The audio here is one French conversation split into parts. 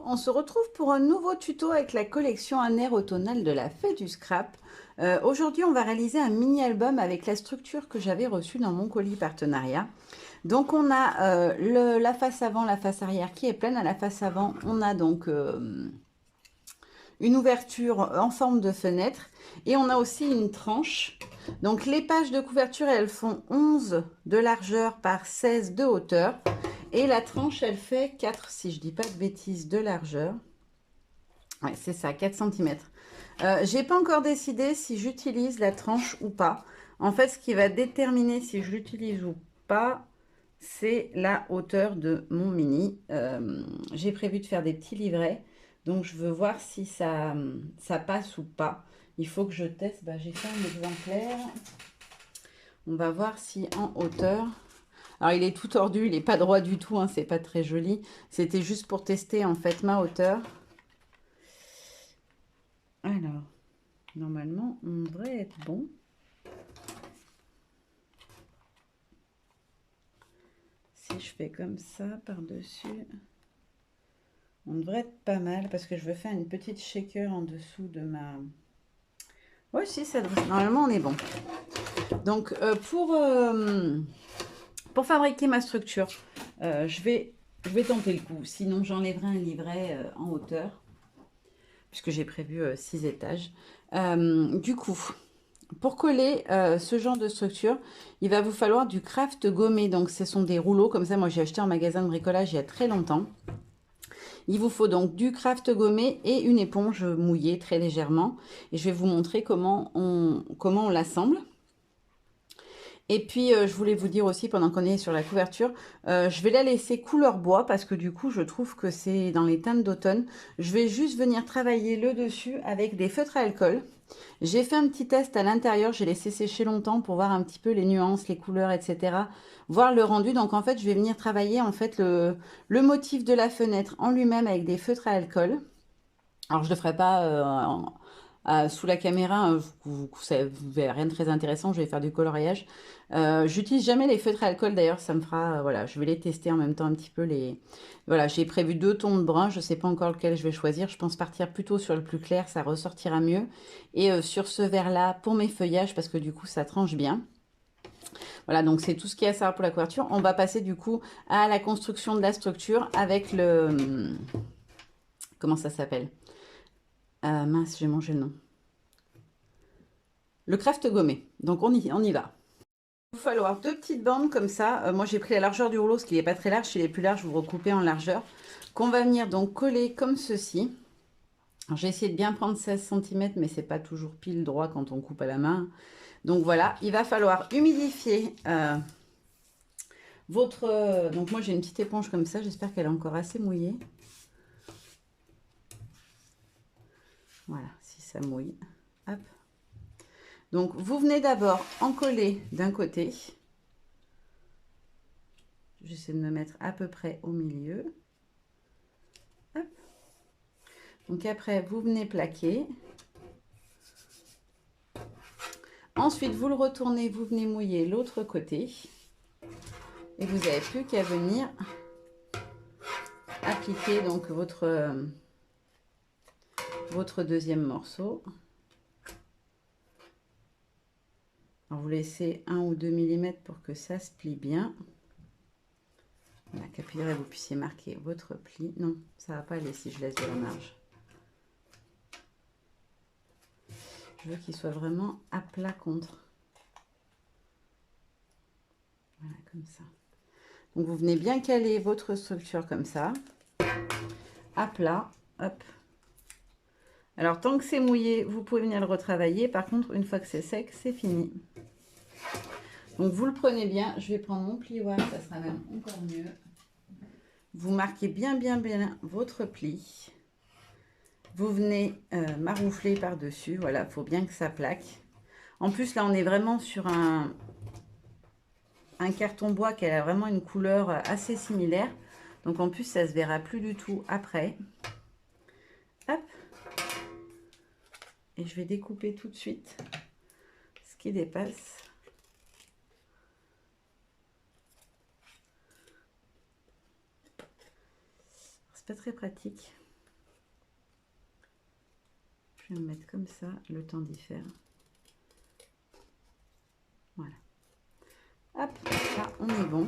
on se retrouve pour un nouveau tuto avec la collection Un air automnal de la Fée du Scrap. Aujourd'hui, on va réaliser un mini-album avec la structure que j'avais reçue dans mon colis partenariat. Donc, on a la face avant, la face arrière qui est pleine. À la face avant, on a donc une ouverture en forme de fenêtre et on a aussi une tranche. Donc, les pages de couverture, elles font 11 de largeur par 16 de hauteur. Et la tranche, elle fait 4, si je dis pas de bêtises, de largeur. Ouais, c'est ça, 4 cm. J'ai pas encore décidé si j'utilise la tranche ou pas. En fait, ce qui va déterminer si je l'utilise ou pas, c'est la hauteur de mon mini. J'ai prévu de faire des petits livrets. Donc, je veux voir si ça passe ou pas. Il faut que je teste. Bah, j'ai fait un exemplaire. On va voir si en hauteur... Alors, il est tout tordu, il n'est pas droit du tout, hein, c'est pas très joli. C'était juste pour tester, en fait, ma hauteur. Alors, normalement, on devrait être bon. Si je fais comme ça, par-dessus, on devrait être pas mal, parce que je veux faire une petite shaker en dessous de ma... Oui, si, ça devrait... Normalement, on est bon. Donc, pour fabriquer ma structure, je vais tenter le coup. Sinon, j'enlèverai un livret en hauteur, puisque j'ai prévu 6 étages. Du coup, pour coller ce genre de structure, il va vous falloir du craft gommé. Donc, ce sont des rouleaux comme ça. Moi, j'ai acheté en magasin de bricolage il y a très longtemps. Il vous faut donc du craft gommé et une éponge mouillée très légèrement. Et je vais vous montrer comment on l'assemble. Et puis, je voulais vous dire aussi, pendant qu'on est sur la couverture, je vais la laisser couleur bois parce que du coup, je trouve que c'est dans les teintes d'automne. Je vais juste venir travailler le dessus avec des feutres à alcool. J'ai fait un petit test à l'intérieur, j'ai laissé sécher longtemps pour voir un petit peu les nuances, les couleurs, etc. Voir le rendu. Donc, en fait, je vais venir travailler en fait le motif de la fenêtre en lui-même avec des feutres à alcool. Alors, je ne le ferai pas sous la caméra, hein, vous verrez rien de très intéressant, je vais faire du coloriage. J'utilise jamais les feutres à alcool d'ailleurs, ça me fera, voilà, je vais les tester en même temps un petit peu les... Voilà, j'ai prévu 2 tons de brun, je ne sais pas encore lequel je vais choisir, je pense partir plutôt sur le plus clair, ça ressortira mieux. Et sur ce vert-là, pour mes feuillages, parce que du coup, ça tranche bien. Voilà, donc c'est tout ce qu'il y a à savoir pour la couverture. On va passer du coup à la construction de la structure avec le... Comment ça s'appelle? Mince, j'ai mangé le nom. Le craft gommé. Donc on y va. Il va falloir 2 petites bandes comme ça. Moi j'ai pris la largeur du rouleau, parce qu'il n'est pas très large. S'il est plus large, vous recoupez en largeur. Qu'on va venir donc coller comme ceci. Alors j'ai essayé de bien prendre 16 cm, mais c'est pas toujours pile droit quand on coupe à la main. Donc voilà, il va falloir humidifier votre... donc moi j'ai une petite éponge comme ça, j'espère qu'elle est encore assez mouillée. Voilà, si ça mouille. Hop. Donc vous venez d'abord en coller d'un côté. J'essaie de me mettre à peu près au milieu. Hop. Donc après, vous venez plaquer. Ensuite, vous le retournez, vous venez mouiller l'autre côté. Et vous n'avez plus qu'à venir appliquer donc votre deuxième morceau. Alors, vous laissez 1 ou 2 mm pour que ça se plie bien. Voilà, qu'après vous puissiez marquer votre pli. Non, ça ne va pas aller si je laisse de la marge. Je veux qu'il soit vraiment à plat contre. Voilà, comme ça. Donc, vous venez bien caler votre structure comme ça. À plat. Hop. Alors, tant que c'est mouillé, vous pouvez venir le retravailler. Par contre, une fois que c'est sec, c'est fini. Donc, vous le prenez bien. Je vais prendre mon plioir, ça sera même encore mieux. Vous marquez bien votre pli. Vous venez maroufler par-dessus. Voilà, il faut bien que ça plaque. En plus, là, on est vraiment sur un carton bois qui a vraiment une couleur assez similaire. Donc, en plus, ça ne se verra plus du tout après. Hop. Et je vais découper tout de suite ce qui dépasse. C'est pas très pratique. Je vais me mettre comme ça, le temps d'y faire. Voilà. Hop, là, on est bon.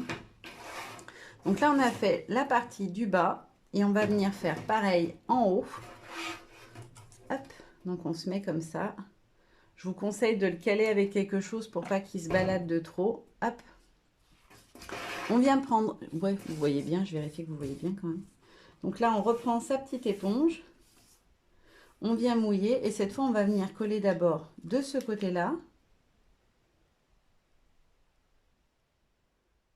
Donc là, on a fait la partie du bas et on va venir faire pareil en haut. Hop, donc on se met comme ça. Je vous conseille de le caler avec quelque chose pour pas qu'il se balade de trop. Hop. On vient prendre... Ouais, vous voyez bien, je vérifie que vous voyez bien quand même. Donc là, on reprend sa petite éponge. On vient mouiller et cette fois, on va venir coller d'abord de ce côté-là.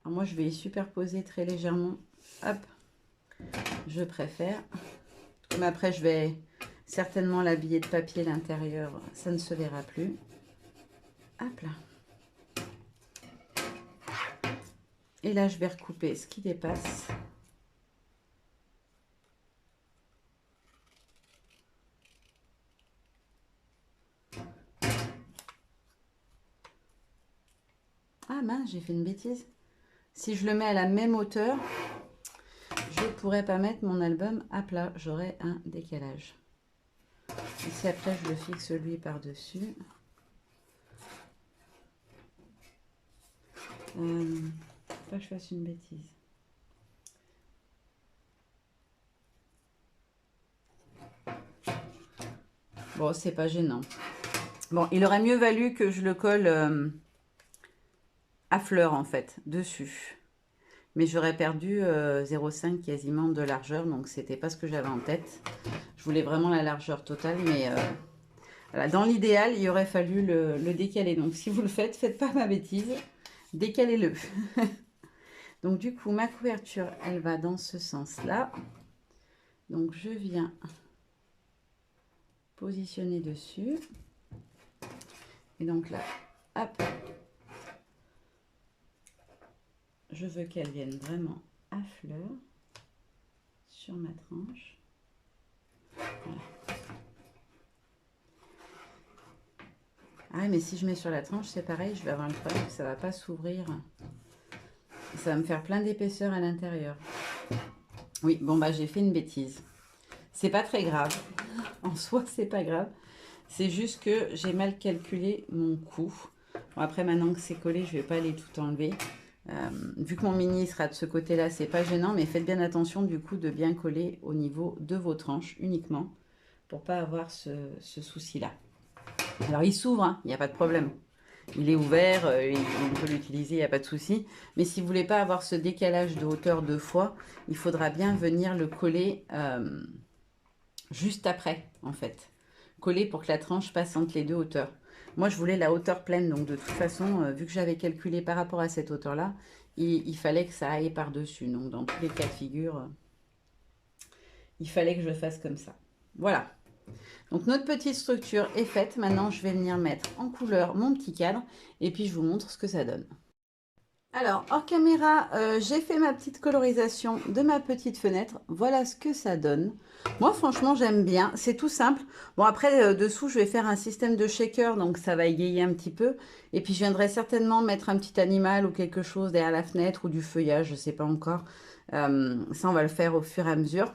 Alors moi, je vais y superposer très légèrement. Hop, je préfère. Mais après, je vais certainement l'habiller de papier l'intérieur. Ça ne se verra plus. Hop là. Et là, je vais recouper ce qui dépasse. Ah mince, j'ai fait une bêtise. Si je le mets à la même hauteur, je ne pourrais pas mettre mon album à plat. J'aurai un décalage. Ici, après, je le fixe lui par-dessus. Pas que je fasse une bêtise. Bon, c'est pas gênant. Bon, il aurait mieux valu que je le colle à fleur, en fait, dessus. Mais j'aurais perdu 0,5 quasiment de largeur, donc c'était pas ce que j'avais en tête. Je voulais vraiment la largeur totale, mais voilà, dans l'idéal, il aurait fallu le décaler. Donc si vous le faites, faites pas ma bêtise, décalez-le. Donc du coup, ma couverture, elle va dans ce sens-là. Donc je viens positionner dessus. Et donc là, hop, je veux qu'elle vienne vraiment à fleur sur ma tranche. Voilà. Ah, mais si je mets sur la tranche, c'est pareil, je vais avoir le problème que ça ne va pas s'ouvrir. Ça va me faire plein d'épaisseur à l'intérieur. Oui, bon, bah j'ai fait une bêtise. C'est pas très grave. En soi, c'est pas grave. C'est juste que j'ai mal calculé mon coût. Bon, après, maintenant que c'est collé, je vais pas aller tout enlever. Vu que mon mini sera de ce côté-là, c'est pas gênant, mais faites bien attention du coup de bien coller au niveau de vos tranches uniquement pour pas avoir ce souci-là. Alors il s'ouvre, hein, il n'y a pas de problème. Il est ouvert, on peut l'utiliser, il n'y a pas de souci. Mais si vous voulez pas avoir ce décalage de hauteur deux fois, il faudra bien venir le coller juste après, en fait. Coller pour que la tranche passe entre les deux hauteurs. Moi, je voulais la hauteur pleine, donc de toute façon, vu que j'avais calculé par rapport à cette hauteur-là, il fallait que ça aille par-dessus. Donc, dans tous les cas de figure, il fallait que je fasse comme ça. Voilà. Donc, notre petite structure est faite. Maintenant, je vais venir mettre en couleur mon petit cadre et puis je vous montre ce que ça donne. Alors, hors caméra, j'ai fait ma petite colorisation de ma petite fenêtre. Voilà ce que ça donne. Moi, franchement, j'aime bien. C'est tout simple. Bon, après, dessous, je vais faire un système de shaker, donc ça va égayer un petit peu. Et puis, je viendrai certainement mettre un petit animal ou quelque chose derrière la fenêtre ou du feuillage, je ne sais pas encore. Ça, on va le faire au fur et à mesure.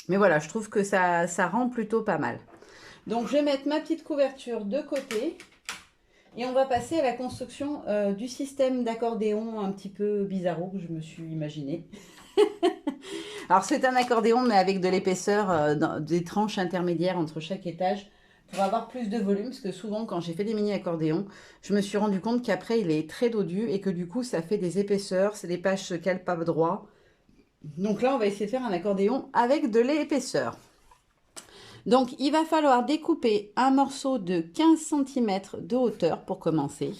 Mais voilà, je trouve que ça rend plutôt pas mal. Donc, je vais mettre ma petite couverture de côté. Et on va passer à la construction du système d'accordéon un petit peu bizarro que je me suis imaginé. Alors c'est un accordéon mais avec de l'épaisseur, des tranches intermédiaires entre chaque étage pour avoir plus de volume. Parce que souvent quand j'ai fait des mini accordéons, je me suis rendu compte qu'après il est très dodu et que du coup ça fait des épaisseurs, c'est des pages se calent pas droit. Donc là on va essayer de faire un accordéon avec de l'épaisseur. Donc, il va falloir découper un morceau de 15 cm de hauteur pour commencer.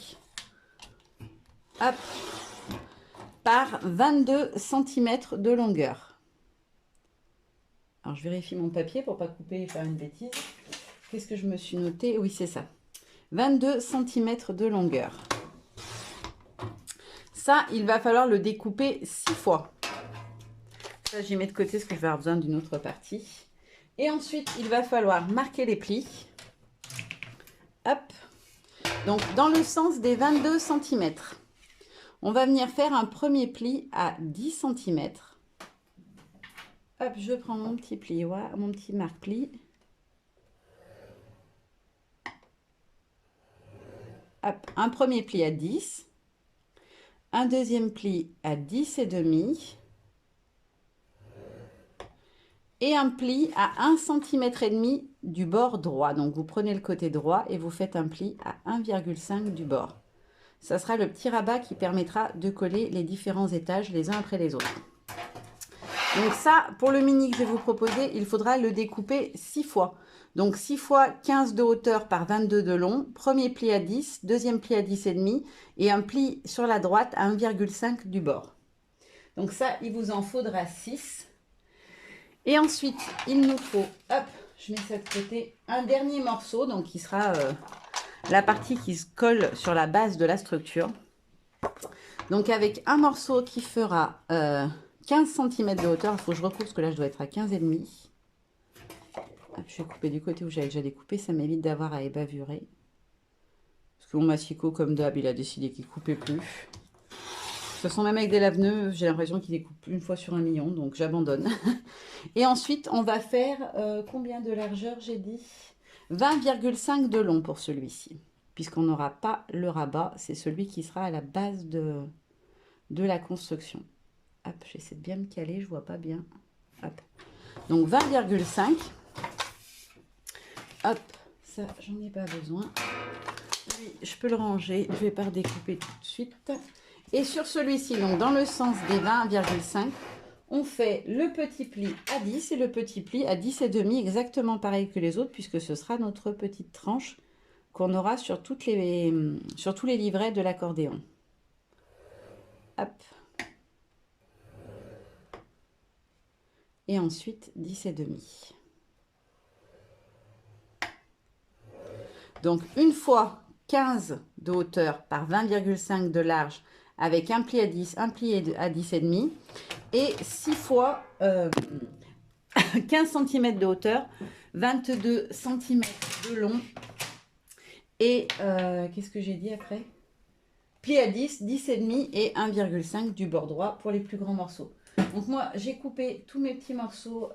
Hop, par 22 cm de longueur. Alors, je vérifie mon papier pour ne pas couper et faire une bêtise. Qu'est-ce que je me suis noté? Oui, c'est ça. 22 cm de longueur. Ça, il va falloir le découper 6 fois. Ça, j'y mets de côté parce que je vais avoir besoin d'une autre partie. Et ensuite, il va falloir marquer les plis. Hop. Donc, dans le sens des 22 cm. On va venir faire un premier pli à 10 cm. Hop, je prends mon petit pli, mon petit marque-pli. hop, un premier pli à 10, un deuxième pli à 10 et demi et un pli à 1,5 cm du bord droit. Donc vous prenez le côté droit et vous faites un pli à 1,5 du bord. Ça sera le petit rabat qui permettra de coller les différents étages les uns après les autres. Donc ça, pour le mini que je vais vous proposer, il faudra le découper 6 fois. Donc 6 fois 15 de hauteur par 22 de long, premier pli à 10, deuxième pli à 10,5 et un pli sur la droite à 1,5 du bord. Donc ça, il vous en faudra 6. Et ensuite, il nous faut, hop, je mets ça de côté, un dernier morceau, donc qui sera la partie qui se colle sur la base de la structure. Donc avec un morceau qui fera 15 cm de hauteur, il faut que je recoupe parce que là je dois être à 15,5. Je vais couper du côté où j'avais déjà découpé, ça m'évite d'avoir à ébavurer. Parce que mon massicot, comme d'hab, il a décidé qu'il ne coupait plus. De toute façon, même avec des lave-nœuds, j'ai l'impression qu'il découpe une fois sur 1 million, donc j'abandonne. Et ensuite, on va faire combien de largeur, j'ai dit 20,5 de long pour celui-ci. Puisqu'on n'aura pas le rabat, c'est celui qui sera à la base de la construction. Hop, j'essaie de bien me caler, je vois pas bien. Hop. Donc 20,5. Hop, ça, j'en ai pas besoin. Lui, je peux le ranger, je vais pas redécouper tout de suite. Et sur celui-ci, donc dans le sens des 20,5, on fait le petit pli à 10 et le petit pli à 10,5, exactement pareil que les autres, puisque ce sera notre petite tranche qu'on aura sur tous les livrets de l'accordéon. Hop. Et ensuite 10,5. Donc une fois 15 de hauteur par 20,5 de large avec un pli à 10, un pli à 10,5 et 6 fois 15 cm de hauteur, 22 cm de long et qu'est-ce que j'ai dit après? Pli à 10, 10,5 et 1,5 du bord droit pour les plus grands morceaux. Donc moi j'ai coupé tous mes petits morceaux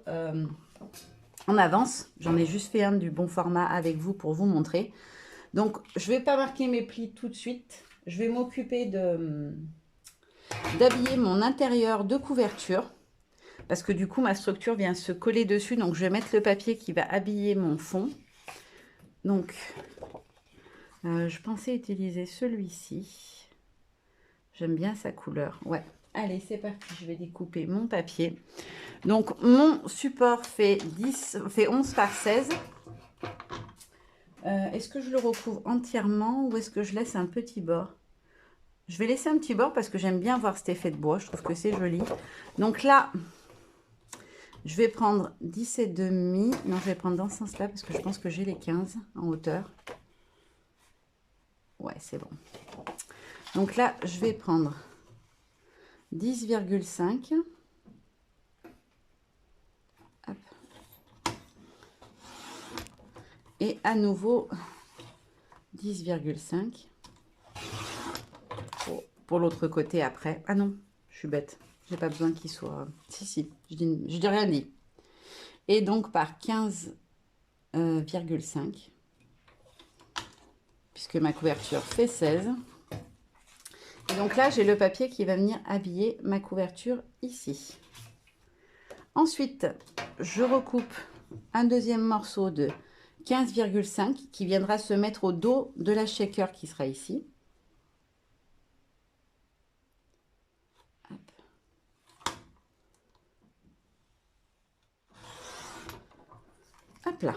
en avance. J'en ai juste fait un du bon format avec vous pour vous montrer. Donc je ne vais pas marquer mes plis tout de suite. Je vais m'occuper d'habiller mon intérieur de couverture. Parce que du coup ma structure vient se coller dessus. Donc je vais mettre le papier qui va habiller mon fond. Donc je pensais utiliser celui-ci. J'aime bien sa couleur. Ouais. Allez, c'est parti. Je vais découper mon papier. Donc, mon support fait 11 par 16. Est-ce que je le recouvre entièrement ou est-ce que je laisse un petit bord? Je vais laisser un petit bord parce que j'aime bien voir cet effet de bois. Je trouve que c'est joli. Donc là, je vais prendre 10,5. Non, je vais prendre dans ce sens-là parce que je pense que j'ai les 15 en hauteur. Ouais, c'est bon. Donc là, je vais prendre 10,5. Et à nouveau 10,5 pour l'autre côté après. Ah non, je suis bête. J'ai pas besoin qu'il soit... Si, je dis rien dit. Et donc par 15,5 puisque ma couverture fait 16. Et donc là, j'ai le papier qui va venir habiller ma couverture ici. Ensuite, je recoupe un deuxième morceau de 15,5 qui viendra se mettre au dos de la shaker qui sera ici. Hop. Hop là.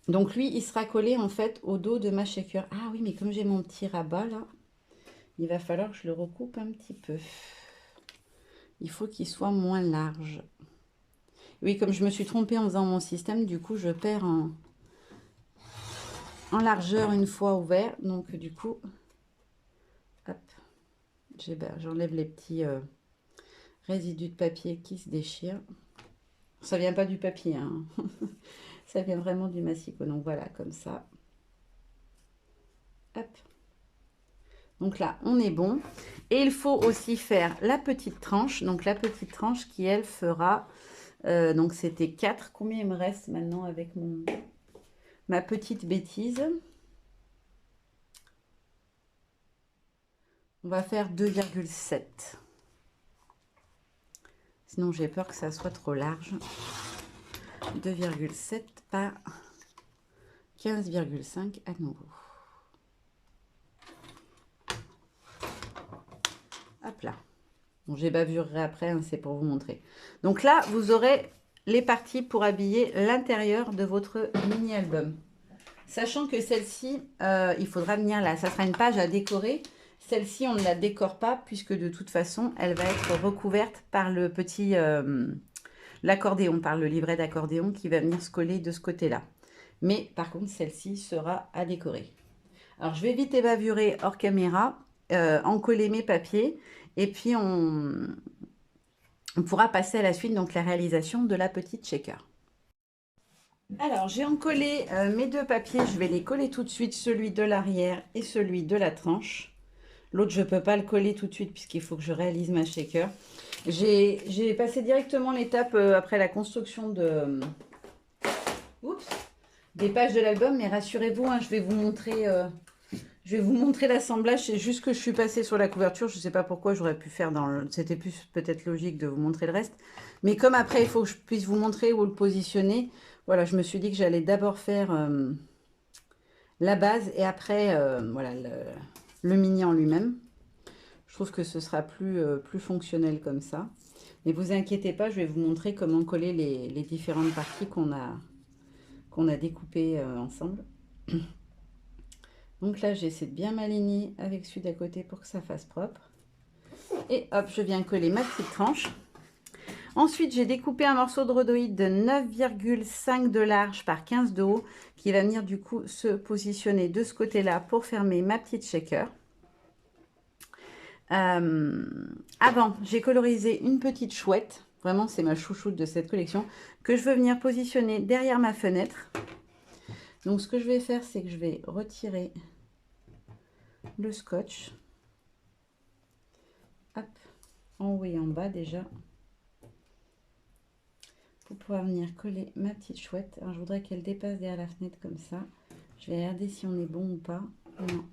Donc lui, il sera collé en fait au dos de ma shaker. Ah oui, mais comme j'ai mon petit rabat là, il va falloir que je le recoupe un petit peu. Il faut qu'il soit moins large. Oui, comme je me suis trompée en faisant mon système, du coup, je perds en largeur une fois ouvert. Donc, du coup, hop, j'enlève les petits résidus de papier qui se déchirent. Ça vient pas du papier, hein. Ça vient vraiment du massicot. Donc, voilà, comme ça. Hop. Donc là, on est bon. Et il faut aussi faire la petite tranche. Donc, la petite tranche qui, elle, fera... donc, c'était 4. Combien il me reste maintenant avec ma petite bêtise? On va faire 2,7. Sinon, j'ai peur que ça soit trop large. 2,7 par 15,5 à nouveau. Hop là. Bon, j'ai bavuré après, hein, c'est pour vous montrer. Donc là, vous aurez les parties pour habiller l'intérieur de votre mini-album. Sachant que celle-ci, il faudra venir là. Ça sera une page à décorer. Celle-ci, on ne la décore pas puisque de toute façon, elle va être recouverte par le petit... l'accordéon, par le livret d'accordéon qui va venir se coller de ce côté-là. Mais par contre, celle-ci sera à décorer. Alors, je vais vite évaluer hors caméra, encoller mes papiers et puis on pourra passer à la suite, donc la réalisation de la petite shaker. Alors, j'ai encollé mes deux papiers, je vais les coller tout de suite, celui de l'arrière et celui de la tranche. L'autre, je ne peux pas le coller tout de suite puisqu'il faut que je réalise ma shaker. J'ai passé directement l'étape après la construction des pages de l'album, mais rassurez-vous, hein, je vais vous montrer l'assemblage. C'est juste que je suis passée sur la couverture. Je ne sais pas pourquoi, j'aurais pu faire c'était plus peut-être logique de vous montrer le reste. Mais comme après, il faut que je puisse vous montrer où le positionner. Voilà, je me suis dit que j'allais d'abord faire la base et après, voilà, le mini en lui-même. Je trouve que ce sera plus fonctionnel comme ça. Mais vous inquiétez pas, je vais vous montrer comment coller les différentes parties qu'on a découpées ensemble. Donc là, j'essaie de bien m'aligner avec celui d'à côté pour que ça fasse propre. Et hop, je viens coller ma petite tranche. Ensuite, j'ai découpé un morceau de rhodoïde de 9,5 de large par 15 de haut qui va venir du coup se positionner de ce côté-là pour fermer ma petite shaker. Avant, j'ai colorisé une petite chouette. Vraiment, c'est ma chouchoute de cette collection que je veux venir positionner derrière ma fenêtre. Donc, ce que je vais faire, c'est que je vais retirer le scotch. Hop, en haut et en bas déjà. Pour pouvoir venir coller ma petite chouette. Alors, je voudrais qu'elle dépasse derrière la fenêtre comme ça. Je vais regarder si on est bon ou pas. Non,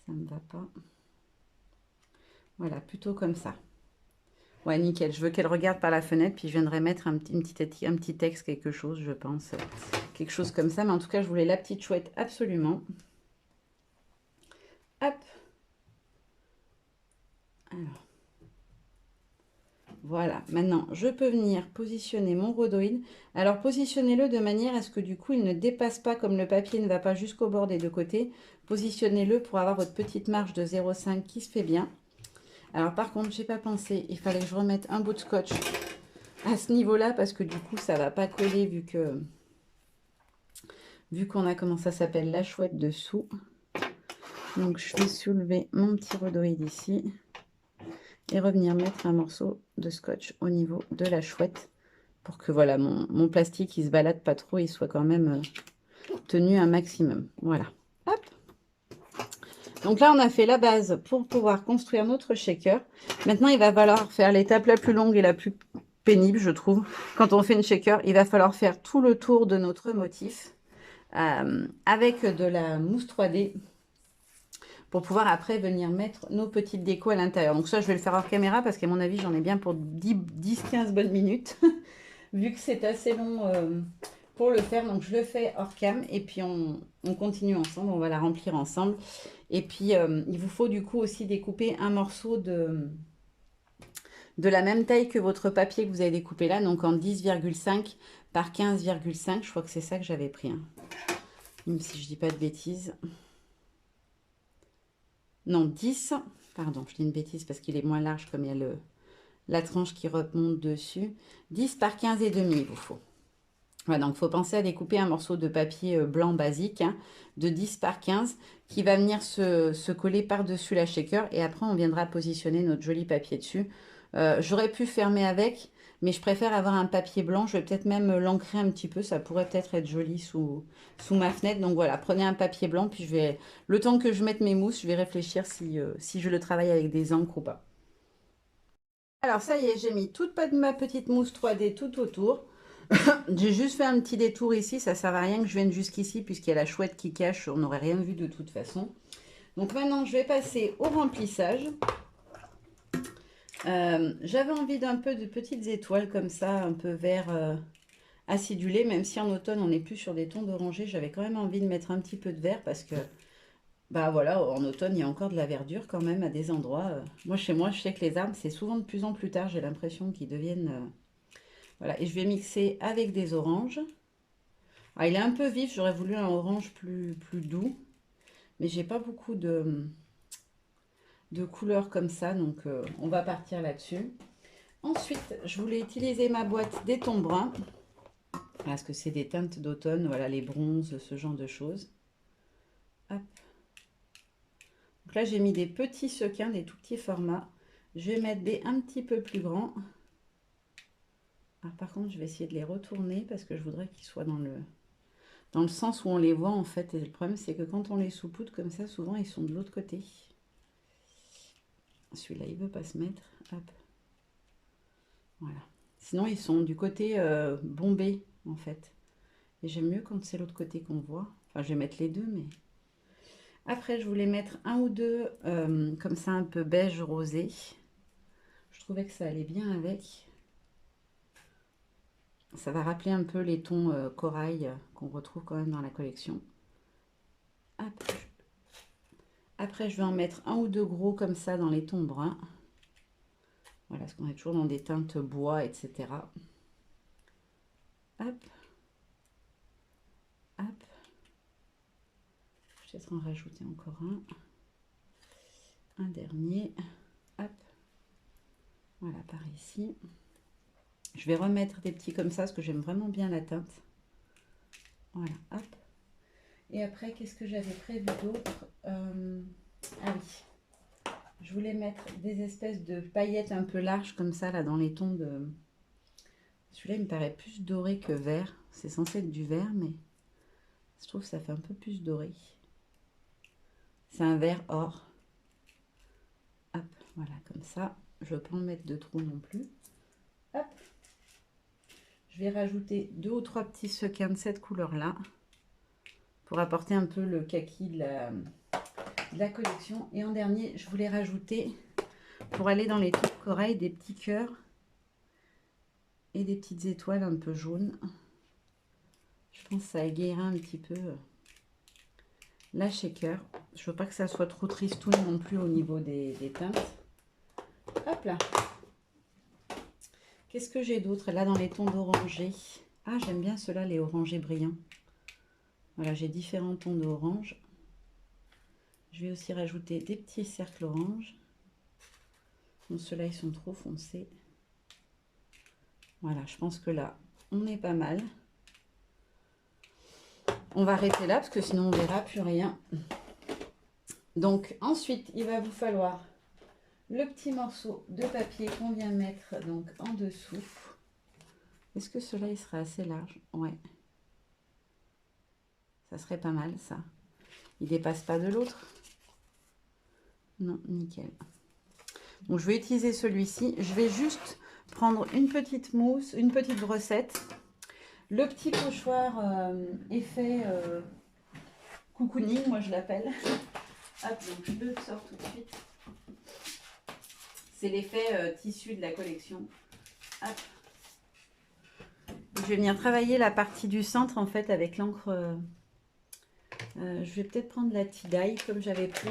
ça ne me va pas. Voilà, plutôt comme ça. Ouais, nickel. Je veux qu'elle regarde par la fenêtre, puis je viendrai mettre un petit texte, quelque chose, je pense. Quelque chose comme ça. Mais en tout cas, je voulais la petite chouette absolument. Hop. Alors. Voilà. Maintenant, je peux venir positionner mon rhodoïde. Alors, positionnez-le de manière à ce que du coup, il ne dépasse pas, comme le papier ne va pas jusqu'au bord des deux côtés. Positionnez-le pour avoir votre petite marge de 0,5 qui se fait bien. Alors par contre, j'ai pas pensé, il fallait que je remette un bout de scotch à ce niveau-là parce que du coup, ça va pas coller vu qu'on a, comment ça s'appelle, la chouette dessous. Donc je vais soulever mon petit rhodoïde ici et revenir mettre un morceau de scotch au niveau de la chouette pour que voilà, mon plastique, il se balade pas trop, il soit quand même tenu un maximum. Voilà. Hop. Donc là, on a fait la base pour pouvoir construire notre shaker. Maintenant, il va falloir faire l'étape la plus longue et la plus pénible, je trouve. Quand on fait une shaker, il va falloir faire tout le tour de notre motif avec de la mousse 3D pour pouvoir après venir mettre nos petites décos à l'intérieur. Donc ça, je vais le faire hors caméra parce qu'à mon avis, j'en ai bien pour 10-15 bonnes minutes, vu que c'est assez long pour le faire. Donc je le fais hors cam et puis on continue ensemble, on va la remplir ensemble. Et puis, il vous faut du coup aussi découper un morceau de la même taille que votre papier que vous avez découpé là, donc en 10,5 par 15,5. Je crois que c'est ça que j'avais pris, hein. Même si je dis pas de bêtises. Non, 10. Pardon, je dis une bêtise parce qu'il est moins large comme il y a la tranche qui remonte dessus. 10 par 15 et demi, il vous faut. Voilà, donc il faut penser à découper un morceau de papier blanc basique, hein, de 10 par 15 qui va venir se coller par-dessus la shaker et après on viendra positionner notre joli papier dessus. J'aurais pu fermer avec, mais je préfère avoir un papier blanc. Je vais peut-être même l'ancrer un petit peu, ça pourrait peut-être être joli sous ma fenêtre. Donc voilà, prenez un papier blanc, puis le temps que je mette mes mousses, je vais réfléchir si je le travaille avec des encres ou pas. Alors ça y est, j'ai mis toute ma petite mousse 3D tout autour. J'ai juste fait un petit détour ici, ça ne sert à rien que je vienne jusqu'ici puisqu'il y a la chouette qui cache, on n'aurait rien vu de toute façon. Donc maintenant, je vais passer au remplissage. J'avais envie d'un peu de petites étoiles comme ça, un peu vert acidulé, même si en automne, on n'est plus sur des tons d'oranger. J'avais quand même envie de mettre un petit peu de vert parce que, bah voilà, en automne, il y a encore de la verdure quand même à des endroits. Moi, chez moi, je sais que les arbres, c'est souvent de plus en plus tard, j'ai l'impression qu'ils deviennent... voilà, et je vais mixer avec des oranges. Ah, il est un peu vif, j'aurais voulu un orange plus doux, mais j'ai pas beaucoup de couleurs comme ça, donc on va partir là-dessus. Ensuite, je voulais utiliser ma boîte des tons bruns, parce que c'est des teintes d'automne, voilà, les bronzes, ce genre de choses. Hop. Donc là, j'ai mis des petits sequins, des tout petits formats. Je vais mettre des un petit peu plus grands. Alors, par contre, je vais essayer de les retourner parce que je voudrais qu'ils soient dans le sens où on les voit en fait. Et le problème, c'est que quand on les saupoudre comme ça, souvent, ils sont de l'autre côté. Celui-là, il ne veut pas se mettre. Hop. Voilà. Sinon, ils sont du côté bombé, en fait. Et j'aime mieux quand c'est l'autre côté qu'on voit. Enfin, je vais mettre les deux, mais... Après, je voulais mettre un ou deux, comme ça, un peu beige rosé. Je trouvais que ça allait bien avec. Ça va rappeler un peu les tons corail qu'on retrouve quand même dans la collection. Hop. Après, je vais en mettre un ou deux gros comme ça dans les tons bruns. Voilà, parce qu'on est toujours dans des teintes bois, etc. Hop. Hop. Je vais peut-être en rajouter encore un. Un dernier. Hop. Voilà, par ici. Je vais remettre des petits comme ça, parce que j'aime vraiment bien la teinte. Voilà, hop. Et après, qu'est-ce que j'avais prévu d'autre? Ah oui. Je voulais mettre des espèces de paillettes un peu larges comme ça, là, dans les tons de... Celui-là, il me paraît plus doré que vert. C'est censé être du vert, mais je trouve que ça fait un peu plus doré. C'est un vert or. Hop, voilà, comme ça. Je ne veux pas en mettre de trop non plus. Hop. Je vais rajouter 2 ou 3 petits sequins de cette couleur-là pour apporter un peu le kaki de la collection. Et en dernier, je voulais rajouter, pour aller dans les tons corail, des petits cœurs et des petites étoiles un peu jaunes. Je pense que ça égayera un petit peu la shaker. Je veux pas que ça soit trop tristoun non plus au niveau des teintes. Hop là. Qu'est-ce que j'ai d'autre là dans les tons d'oranger? Ah, j'aime bien ceux-là, les orangés brillants. Voilà, j'ai différents tons d'orange. Je vais aussi rajouter des petits cercles orange. Donc ceux-là, ils sont trop foncés. Voilà, je pense que là, on est pas mal. On va arrêter là parce que sinon on ne verra plus rien. Donc ensuite, il va vous falloir le petit morceau de papier qu'on vient mettre donc en dessous. Est-ce que cela il sera assez large? Ouais. Ça serait pas mal ça. Il dépasse pas de l'autre? Non, nickel. Donc je vais utiliser celui-ci. Je vais juste prendre une petite mousse, une petite brossette. Le petit pochoir effet cocooning, moi je l'appelle. Hop, donc je le sors tout de suite. C'est l'effet tissu de la collection. Hop. Je vais venir travailler la partie du centre en fait avec l'encre. Je vais peut-être prendre la tie-dye comme j'avais pris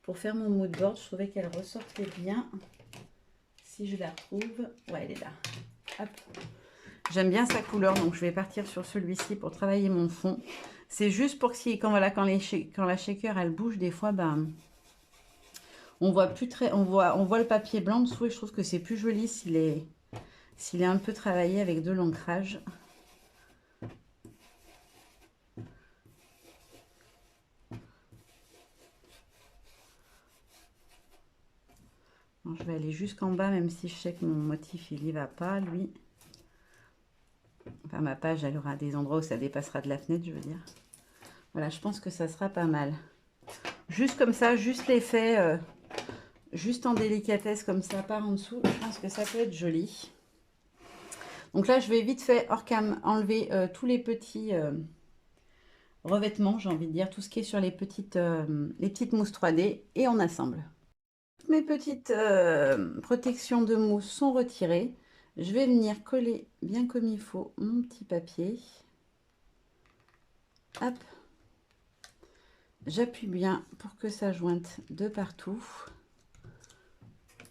pour faire mon mood board. Je trouvais qu'elle ressortait bien. Si je la retrouve. Ouais, elle est là. Hop. J'aime bien sa couleur, donc je vais partir sur celui-ci pour travailler mon fond. C'est juste pour que quand la shaker elle bouge, des fois, ben, on voit plus très, on voit le papier blanc dessous et je trouve que c'est plus joli s'il est un peu travaillé avec de l'ancrage. Je vais aller jusqu'en bas, même si je sais que mon motif il y va pas, lui. Enfin, ma page, elle aura des endroits où ça dépassera de la fenêtre, je veux dire. Voilà, je pense que ça sera pas mal. Juste comme ça, juste l'effet, juste en délicatesse comme ça, par en dessous, je pense que ça peut être joli. Donc là, je vais vite fait, hors cam, enlever tous les petits revêtement, j'ai envie de dire, tout ce qui est sur les petites mousses 3D, et on assemble. Mes petites protections de mousse sont retirées. Je vais venir coller bien comme il faut mon petit papier. Hop. J'appuie bien pour que ça jointe de partout.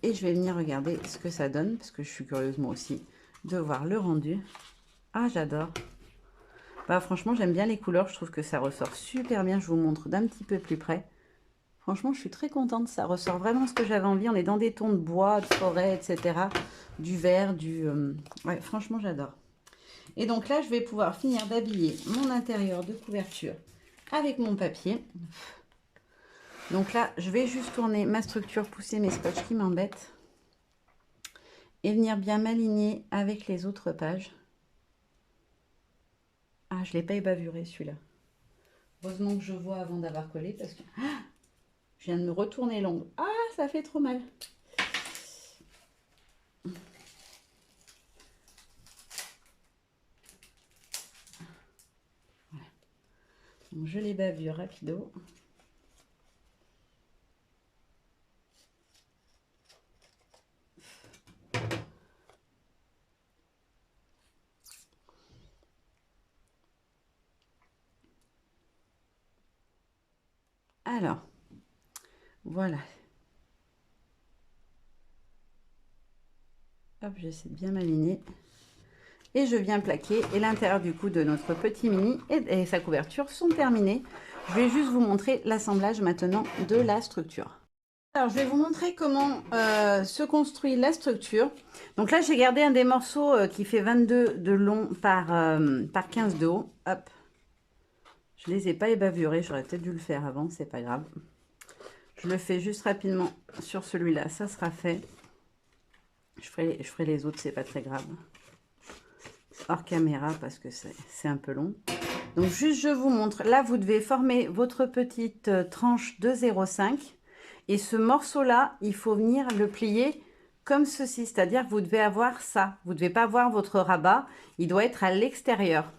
Et je vais venir regarder ce que ça donne, parce que je suis curieuse moi aussi de voir le rendu. Ah, j'adore. Bah, franchement, j'aime bien les couleurs. Je trouve que ça ressort super bien. Je vous montre d'un petit peu plus près. Franchement, je suis très contente. Ça ressort vraiment ce que j'avais envie. On est dans des tons de bois, de forêt, etc. Du vert, Ouais, franchement, j'adore. Et donc là, je vais pouvoir finir d'habiller mon intérieur de couverture avec mon papier. Donc là, je vais juste tourner ma structure, pousser mes scotch qui m'embêtent. Et venir bien m'aligner avec les autres pages. Ah, je ne l'ai pas ébavuré celui-là. Heureusement que je vois avant d'avoir collé parce que je viens de me retourner l'ongle. Ah, ça fait trop mal. Voilà. Donc je les bavure rapido. Alors, voilà. Hop, j'essaie de bien m'aligner. Et je viens plaquer. Et l'intérieur du coup de notre petit mini et sa couverture sont terminés. Je vais juste vous montrer l'assemblage maintenant de la structure. Alors, je vais vous montrer comment se construit la structure. Donc là, j'ai gardé un des morceaux qui fait 22 de long par 15 de haut. Hop. Je ne les ai pas ébavurés. J'aurais peut-être dû le faire avant. C'est pas grave. Je le fais juste rapidement sur celui-là. Ça sera fait. Je ferai les autres. C'est pas très grave. Hors caméra parce que c'est un peu long. Donc, juste, je vous montre. Là, vous devez former votre petite tranche de 0,5. Et ce morceau-là, il faut venir le plier comme ceci. C'est-à-dire que vous devez avoir ça. Vous ne devez pas avoir votre rabat. Il doit être à l'extérieur.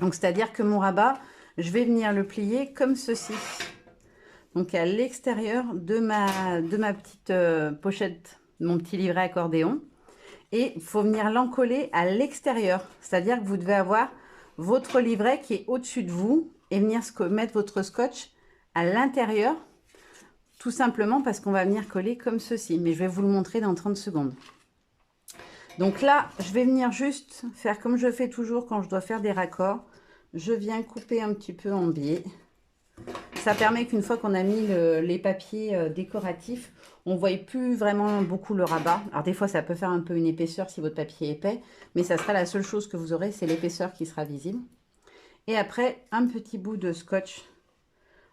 Donc, c'est-à-dire que mon rabat, je vais venir le plier comme ceci. Donc, à l'extérieur de ma petite pochette, mon petit livret accordéon. Et il faut venir l'encoller à l'extérieur. C'est-à-dire que vous devez avoir votre livret qui est au-dessus de vous et venir mettre votre scotch à l'intérieur. Tout simplement parce qu'on va venir coller comme ceci. Mais je vais vous le montrer dans 30 secondes. Donc là, je vais venir juste faire comme je fais toujours quand je dois faire des raccords. Je viens couper un petit peu en biais. Ça permet qu'une fois qu'on a mis les papiers décoratifs, on ne voit plus vraiment beaucoup le rabat. Alors des fois, ça peut faire un peu une épaisseur si votre papier est épais. Mais ça sera la seule chose que vous aurez, c'est l'épaisseur qui sera visible. Et après, un petit bout de scotch.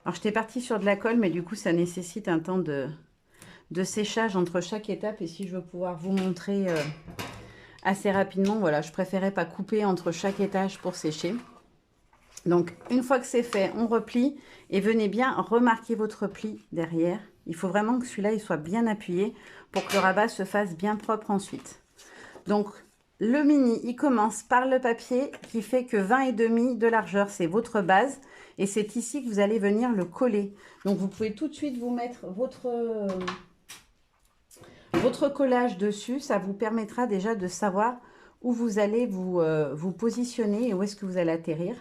Alors, j'étais partie sur de la colle, mais du coup, ça nécessite un temps de séchage entre chaque étape. Et si je veux pouvoir vous montrer assez rapidement, voilà, je préférais pas couper entre chaque étage pour sécher. Donc, une fois que c'est fait, on replie et venez bien remarquer votre pli derrière. Il faut vraiment que celui-là, il soit bien appuyé pour que le rabat se fasse bien propre ensuite. Donc, le mini, il commence par le papier qui fait que 20,5 de largeur, c'est votre base. Et c'est ici que vous allez venir le coller. Donc, vous pouvez tout de suite vous mettre votre collage dessus. Ça vous permettra déjà de savoir où vous allez vous positionner et où est-ce que vous allez atterrir.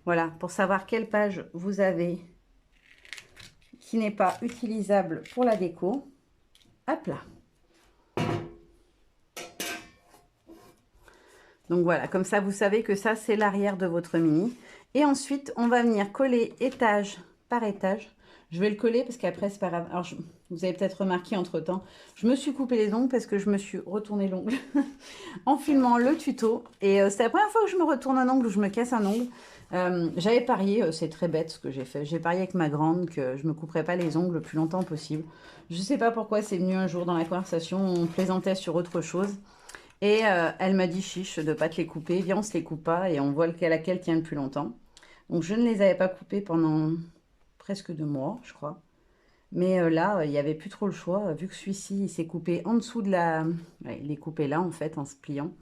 Voilà, pour savoir quelle page vous avez qui n'est pas utilisable pour la déco. Hop là. Donc voilà, comme ça, vous savez que ça, c'est l'arrière de votre mini. Et ensuite, on va venir coller étage par étage. Je vais le coller parce qu'après, c'est pas grave. Alors, vous avez peut-être remarqué entre-temps, je me suis coupé les ongles parce que je me suis retourné l'ongle en filmant le tuto. Et c'est la première fois que je me retourne un ongle ou je me casse un ongle. J'avais parié, c'est très bête ce que j'ai fait. J'ai parié avec ma grande que je me couperais pas les ongles le plus longtemps possible. Je sais pas pourquoi c'est venu un jour dans la conversation, on plaisantait sur autre chose. Et elle m'a dit chiche de ne pas te les couper, viens on se les coupe pas et on voit laquelle tient le plus longtemps. Donc je ne les avais pas coupés pendant presque 2 mois, je crois. Mais là, il n'y avait plus trop le choix, vu que celui-ci, il s'est coupé en dessous de la... Ouais, il est coupé là, en fait, en se pliant.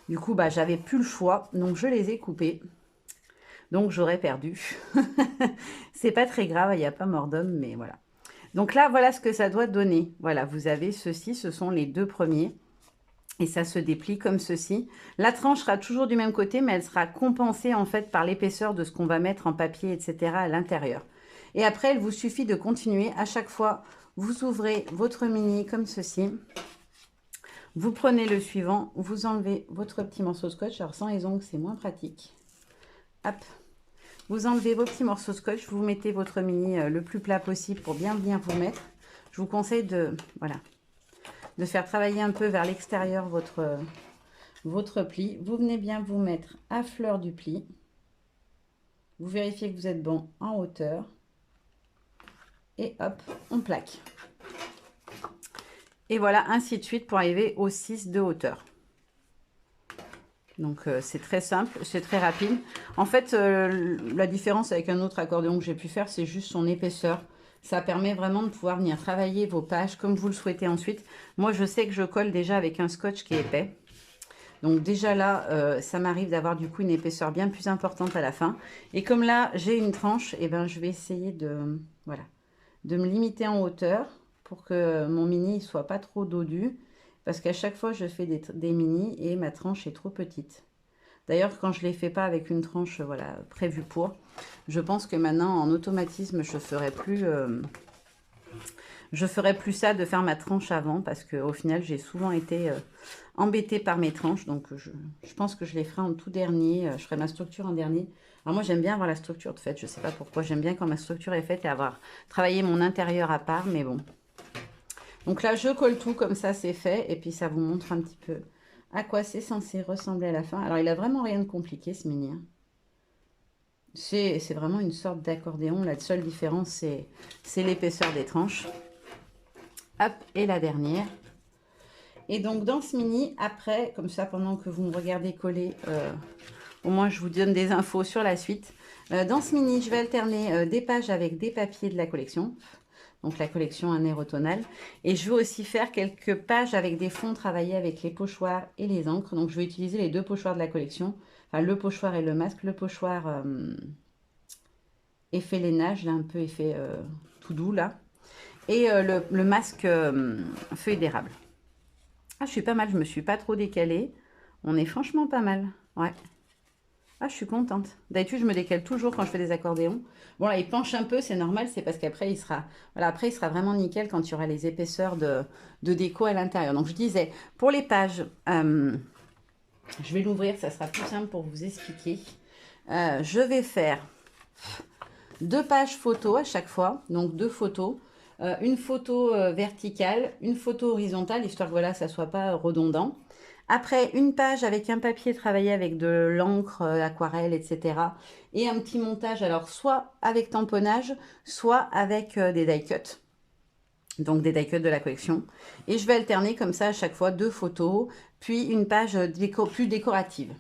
Du coup, bah, j'avais plus le choix, donc je les ai coupés. Donc, j'aurais perdu. C'est pas très grave, il n'y a pas mort d'homme, mais voilà. Donc là, voilà ce que ça doit donner. Voilà, vous avez ceci, ce sont les deux premiers. Et ça se déplie comme ceci. La tranche sera toujours du même côté, mais elle sera compensée en fait par l'épaisseur de ce qu'on va mettre en papier, etc. à l'intérieur. Et après, il vous suffit de continuer. À chaque fois, vous ouvrez votre mini comme ceci. Vous prenez le suivant, vous enlevez votre petit morceau de scotch. Alors sans les ongles, c'est moins pratique. Hop. Vous enlevez vos petits morceaux de scotch, vous mettez votre mini le plus plat possible pour bien vous mettre. Je vous conseille de, voilà, de faire travailler un peu vers l'extérieur votre pli. Vous venez bien vous mettre à fleur du pli. Vous vérifiez que vous êtes bon en hauteur. Et hop, on plaque. Et voilà, ainsi de suite pour arriver au 6 de hauteur. Donc c'est très simple, c'est très rapide. En fait, la différence avec un autre accordéon que j'ai pu faire, c'est juste son épaisseur. Ça permet vraiment de pouvoir venir travailler vos pages comme vous le souhaitez ensuite. Moi, je sais que je colle déjà avec un scotch qui est épais. Donc déjà là, ça m'arrive d'avoir du coup une épaisseur bien plus importante à la fin. Et comme là, j'ai une tranche, et ben, je vais essayer de, voilà, de me limiter en hauteur pour que mon mini ne soit pas trop dodu. Parce qu'à chaque fois, je fais des mini et ma tranche est trop petite. D'ailleurs, quand je ne les fais pas avec une tranche voilà, prévue pour, je pense que maintenant, en automatisme, je ferai plus ça de faire ma tranche avant. Parce qu'au final, j'ai souvent été embêtée par mes tranches. Donc, je pense que je les ferai en tout dernier. Je ferai ma structure en dernier. Alors moi, j'aime bien avoir la structure de fait. Je ne sais pas pourquoi. J'aime bien quand ma structure est faite et avoir travaillé mon intérieur à part. Mais bon. Donc là, je colle tout comme ça, c'est fait. Et puis, ça vous montre un petit peu à quoi c'est censé ressembler à la fin. Alors, il n'a vraiment rien de compliqué, ce mini. Hein. C'est vraiment une sorte d'accordéon. La seule différence, c'est l'épaisseur des tranches. Hop, et la dernière. Et donc, dans ce mini, après, comme ça, pendant que vous me regardez coller, au moins, je vous donne des infos sur la suite. Dans ce mini, je vais alterner des pages avec des papiers de la collection. Donc, la collection anérotonale. Et je vais aussi faire quelques pages avec des fonds travaillés avec les pochoirs et les encres. Donc, je vais utiliser les deux pochoirs de la collection. Enfin, le pochoir et le masque. Le pochoir effet lainage, là, un peu effet tout doux, là. Et le masque feuille d'érable. Ah, je suis pas mal. Je me suis pas trop décalée. On est franchement pas mal. Ouais. Ah, je suis contente. D'habitude, je me décale toujours quand je fais des accordéons. Bon, là, il penche un peu, c'est normal, c'est parce qu'après, il sera, voilà, après, il sera vraiment nickel quand il y aura les épaisseurs de déco à l'intérieur. Donc, je disais, pour les pages, je vais l'ouvrir, ça sera plus simple pour vous expliquer. Je vais faire 2 pages photos à chaque fois, donc 2 photos. Une photo verticale, une photo horizontale, histoire que voilà, ça ne soit pas redondant. Après, une page avec un papier travaillé avec de l'encre, aquarelle, etc. Et un petit montage, alors soit avec tamponnage, soit avec des die cuts. Donc des die cuts de la collection. Et je vais alterner comme ça à chaque fois 2 photos, puis une page plus décorative.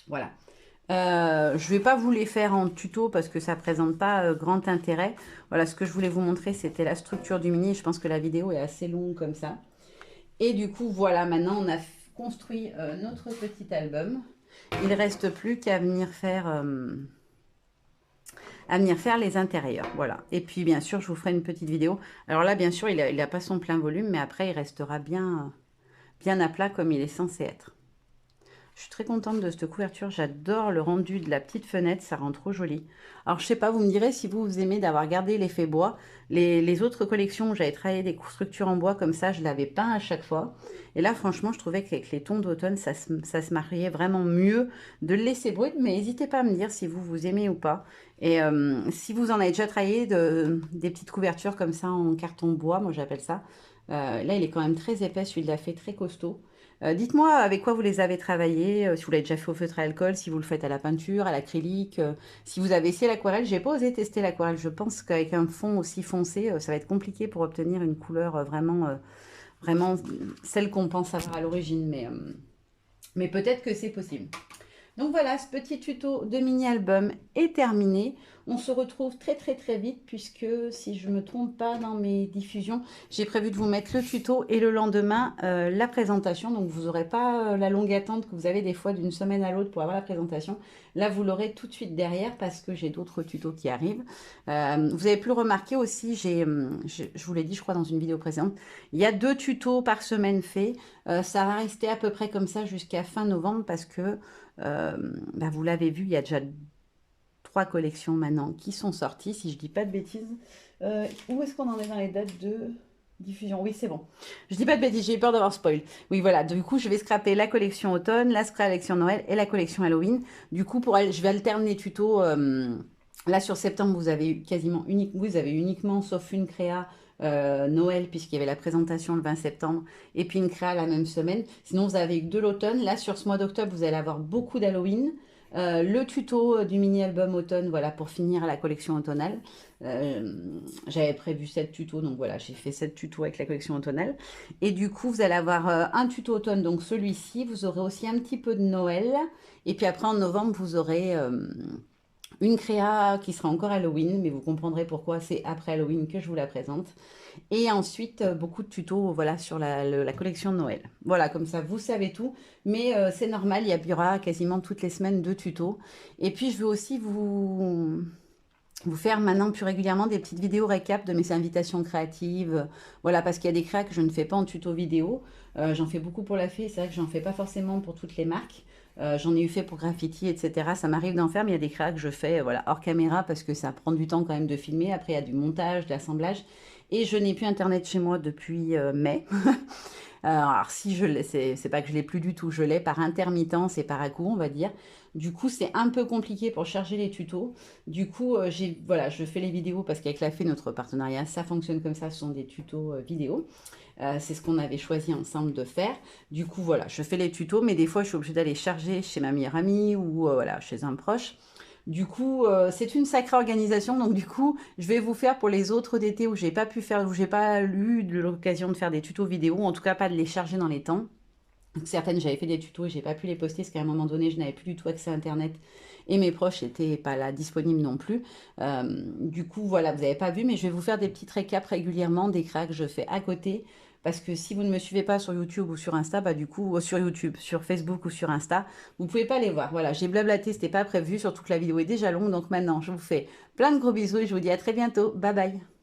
Voilà. Je ne vais pas vous les faire en tuto parce que ça ne présente pas grand intérêt. Voilà, ce que je voulais vous montrer, c'était la structure du mini. Je pense que la vidéo est assez longue comme ça. Et du coup, voilà, maintenant on a construit notre petit album. Il ne reste plus qu'à venir faire les intérieurs. Voilà. Et puis, bien sûr, je vous ferai une petite vidéo. Alors là, bien sûr, il n'a pas son plein volume, mais après, il restera bien à plat comme il est censé être. Je suis très contente de cette couverture. J'adore le rendu de la petite fenêtre. Ça rend trop joli. Alors, je sais pas, vous me direz si vous aimez d'avoir gardé l'effet bois. Les autres collections où j'avais travaillé des structures en bois comme ça, je l'avais peint à chaque fois. Et là, franchement, je trouvais qu'avec les tons d'automne, ça se mariait vraiment mieux de le laisser brut. Mais n'hésitez pas à me dire si vous aimez ou pas. Et si vous en avez déjà travaillé des petites couvertures comme ça en carton bois, moi j'appelle ça. Là, il est quand même très épais. Celui-là l'a fait très costaud. Dites-moi avec quoi vous les avez travaillés, si vous l'avez déjà fait au feutre à alcool, si vous le faites à la peinture, à l'acrylique, si vous avez essayé l'aquarelle. J'ai pas osé tester l'aquarelle. Je pense qu'avec un fond aussi foncé, ça va être compliqué pour obtenir une couleur vraiment celle qu'on pense avoir à l'origine. Mais peut-être que c'est possible. Donc voilà, ce petit tuto de mini-album est terminé. On se retrouve très très très vite puisque si je ne me trompe pas dans mes diffusions, j'ai prévu de vous mettre le tuto et le lendemain la présentation. Donc vous n'aurez pas la longue attente que vous avez des fois d'une semaine à l'autre pour avoir la présentation. Là, vous l'aurez tout de suite derrière parce que j'ai d'autres tutos qui arrivent. Vous avez pu le remarquer aussi, je vous l'ai dit je crois dans une vidéo précédente, il y a 2 tutos par semaine faits. Ça va rester à peu près comme ça jusqu'à fin novembre parce que bah, vous l'avez vu, il y a déjà 3 collections maintenant qui sont sorties, si je dis pas de bêtises. Où est-ce qu'on en est dans les dates de diffusion? Oui, c'est bon. Je dis pas de bêtises, j'ai eu peur d'avoir spoil. Oui, voilà. Du coup, je vais scraper la collection automne, la collection Noël et la collection Halloween. Du coup, je vais alterner les tutos. Là, sur septembre, vous avez quasiment uniquement, sauf une créa, Noël, puisqu'il y avait la présentation le 20 septembre, et puis une créa la même semaine. Sinon, vous avez eu de l'automne. Là, sur ce mois d'octobre, vous allez avoir beaucoup d'Halloween. Le tuto du mini-album automne, voilà, pour finir la collection automnale. J'avais prévu 7 tutos, donc voilà, j'ai fait 7 tutos avec la collection automnale. Et du coup, vous allez avoir un tuto automne, donc celui-ci. Vous aurez aussi un petit peu de Noël. Et puis après, en novembre, vous aurez une créa qui sera encore Halloween, mais vous comprendrez pourquoi c'est après Halloween que je vous la présente. Et ensuite, beaucoup de tutos voilà, sur la collection de Noël. Voilà, comme ça, vous savez tout. Mais c'est normal, il y aura quasiment toutes les semaines 2 tutos. Et puis, je veux aussi vous faire maintenant plus régulièrement des petites vidéos récap de mes invitations créatives. Voilà, parce qu'il y a des créas que je ne fais pas en tuto vidéo. J'en fais beaucoup pour la fée, c'est vrai que j'en fais pas forcément pour toutes les marques. J'en ai eu fait pour graffiti, etc. Ça m'arrive d'en faire, mais il y a des créas que je fais voilà, hors caméra parce que ça prend du temps quand même de filmer. Après, il y a du montage, de l'assemblage. Et je n'ai plus Internet chez moi depuis mai. Alors si je l'ai, c'est pas que je l'ai plus du tout, je l'ai par intermittence et par à-coup, on va dire. Du coup, c'est un peu compliqué pour charger les tutos. Du coup, voilà, je fais les vidéos parce qu'avec la Fée, notre partenariat, ça fonctionne comme ça, ce sont des tutos vidéo. C'est ce qu'on avait choisi ensemble de faire. Du coup, voilà, je fais les tutos, mais des fois, je suis obligée d'aller charger chez ma meilleure amie ou voilà, chez un proche. Du coup, c'est une sacrée organisation. Donc, du coup, je vais vous faire pour les autres d'été où j'ai pas pu faire, où j'ai pas eu l'occasion de faire des tutos vidéo, ou en tout cas pas de les charger dans les temps. Certaines, j'avais fait des tutos et j'ai pas pu les poster parce qu'à un moment donné, je n'avais plus du tout accès à Internet et mes proches n'étaient pas là disponibles non plus. Du coup, voilà, vous n'avez pas vu, mais je vais vous faire des petites récaps régulièrement des cracks que je fais à côté. Parce que si vous ne me suivez pas sur YouTube ou sur Insta, bah du coup, sur YouTube, sur Facebook ou sur Insta, vous pouvez pas les voir. Voilà, j'ai blablaté, c'était pas prévu, surtout que la vidéo est déjà longue. Donc maintenant, je vous fais plein de gros bisous et je vous dis à très bientôt. Bye bye.